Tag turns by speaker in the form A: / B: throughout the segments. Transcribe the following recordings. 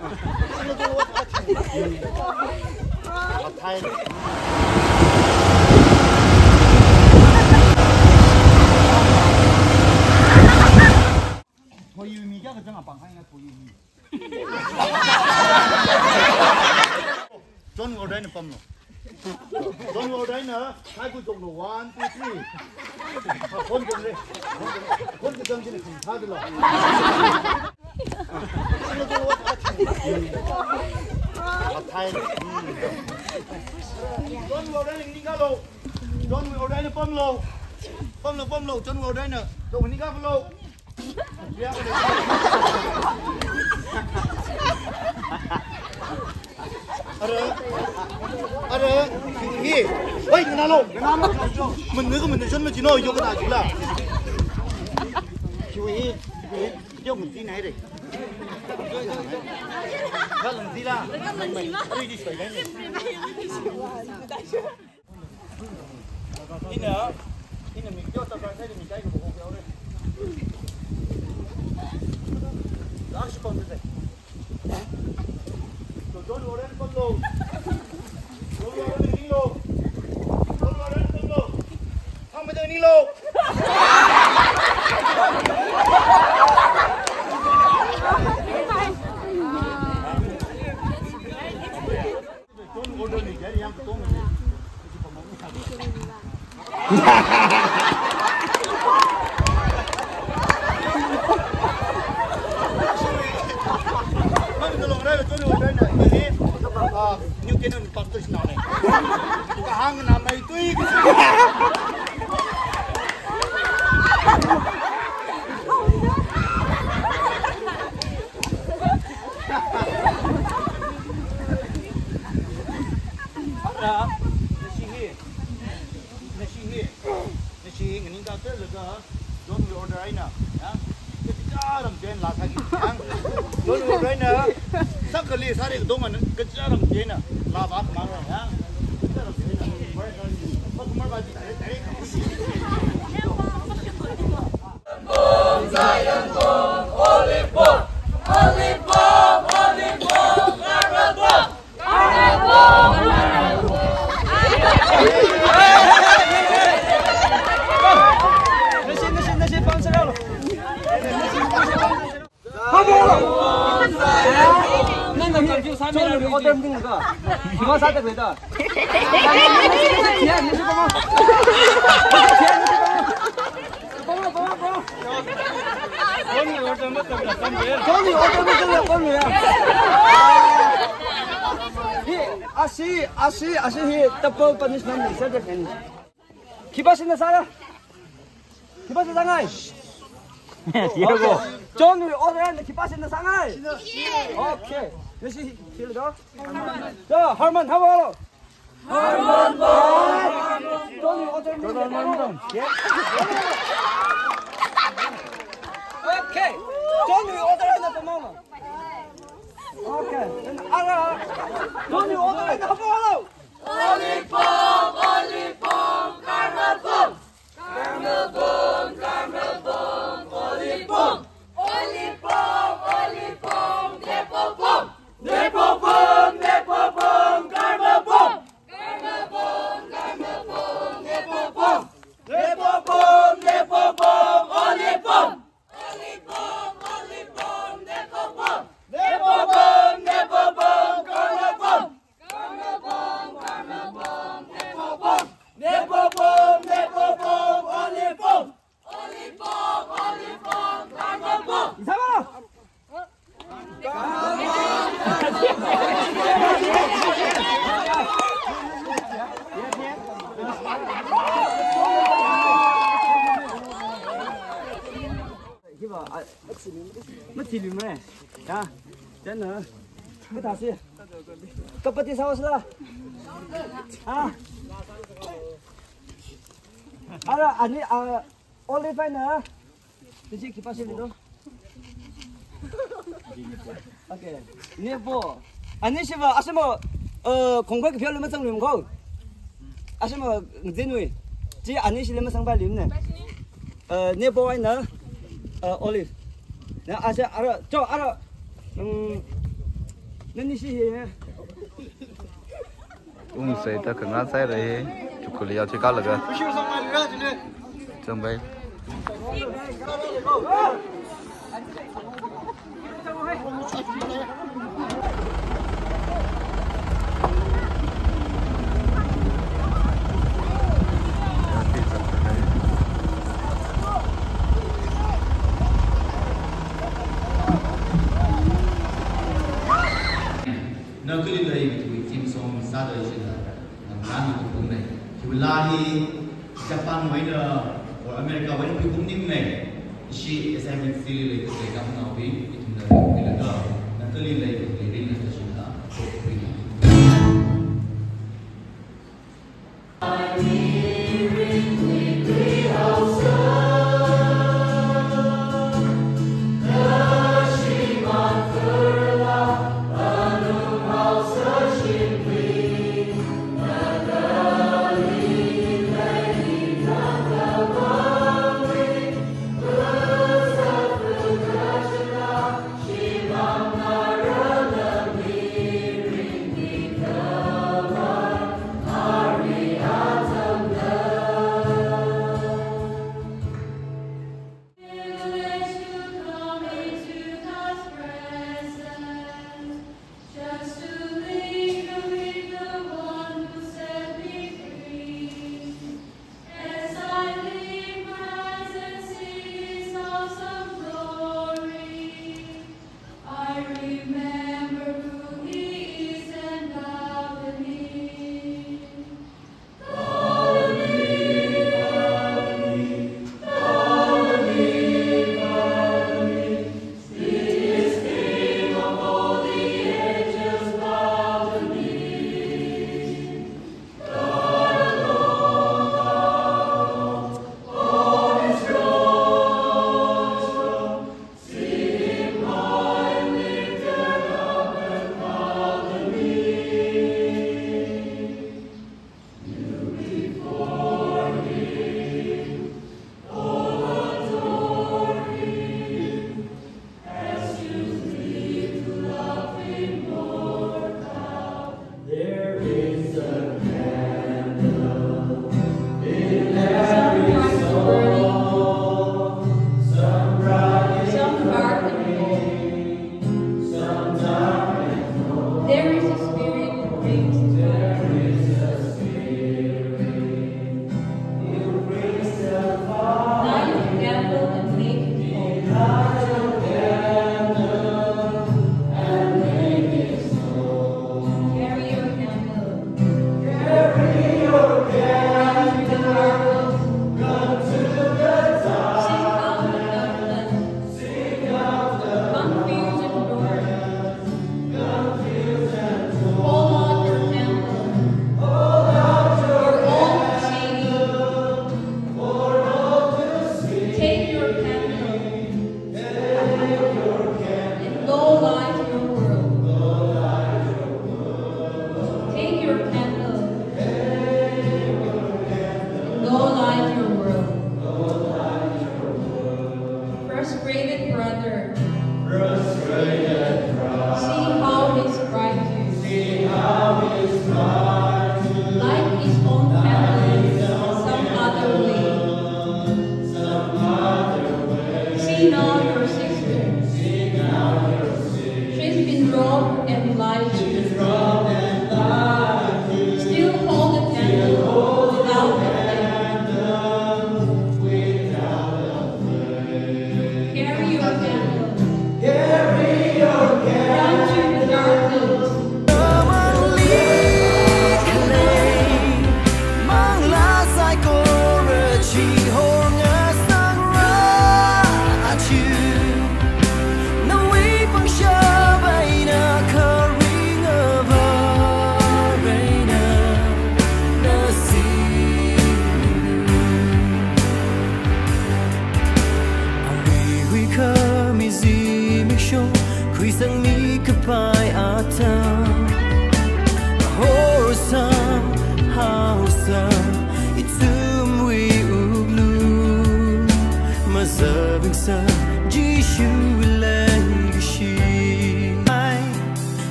A: thôi yêu mi chắc là chẳng là bằng hay là thôi yêu mi John ngồi đây nè bấm rồi John ngồi đây nữa hai cô chồng đồ 1, 2, 3 con chồng đây con chồng này không tháo được rồi thay John ngồi đây là đi cá lô John ngồi đây là bấm lô John ngồi đây nè rồi mình đi cá lô Ada, ni, oi, kenapa? Mình chân mà chỉ nói vô cái nào chúng là, chui, vô mình tí này đi, cái lần tí là, đi đi sưởi cái này, ini mình vô tập ra thấy mình cái của bộ kéo đây. Đó là con gì? Rồi ngồi đây con lô. Rồi ngồi đây đi lô. Rồi ngồi đây con lô. Không bây giờ đi lô. Con ngồi đây cái gì em tôi mình. Như cái này bắt tôi nào này, cả hàng làm này tuy nasi ini kata lega, don't order aja, ya, kita orang jen lah lagi, don't order aja. Sắc cái ly sát đi đúng mà cái chả làm gì nè, là bác mang rồi nhá, cái chả làm gì nè, bác mới bảo gì đấy,
B: 저는 우리 어떤 분인가? 기마 사다 그래다. 아시 tập punishment sẽ được hình. 기바 신나 살아. 기바 상하이. John will order and 기바 신나 상하이. 오케이. This is here go. So, Herman, how about Herman, Johnny, order me. Yeah. Okay. Johnny, order at the moment. Okay. And Johnny, order at the moment. Lollipop, lollipop, caramel bomb, caramel bomb, caramel bomb, lollipop, lollipop, lollipop, apple bomb. Apple bomb, caramel bomb, caramel bomb, caramel bomb, apple bomb, apple bomb, apple bomb, lollipop, lollipop, lollipop, apple bomb, apple bomb, apple bomb, caramel bomb, caramel bomb, caramel bomb, apple bomb, apple bomb, apple bomb, lollipop, lollipop, lollipop, caramel bomb. 이상아. mất gì liền này, à, đến nữa, cái thằng gì, cấp bát sao rồi, à, anh olive nữa, cái gì cái bát gì đó, ok, nè bộ, anh ấy xem à xem mà, 공부하기 별로 못 상lim không, à xem mà gì nuôi, chỉ anh ấy xem mà sang bài lim này, nè bộ anh nữa, olive. Nè, cho 你是？ông
C: sẽ ta cần ăn sai đấy chụp cái liao chơi cá là cái chẳng vậy
A: nó cứ đi đây tụi team song xa đời chứ là làm ra những cuộc này thì là đi Japan với là ở America với những cuộc nim này she SIBBC lấy cái cái nào bị thì là đó nó cứ đi đây để đi là chúng ta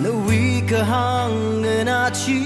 D: The 一个行的那起。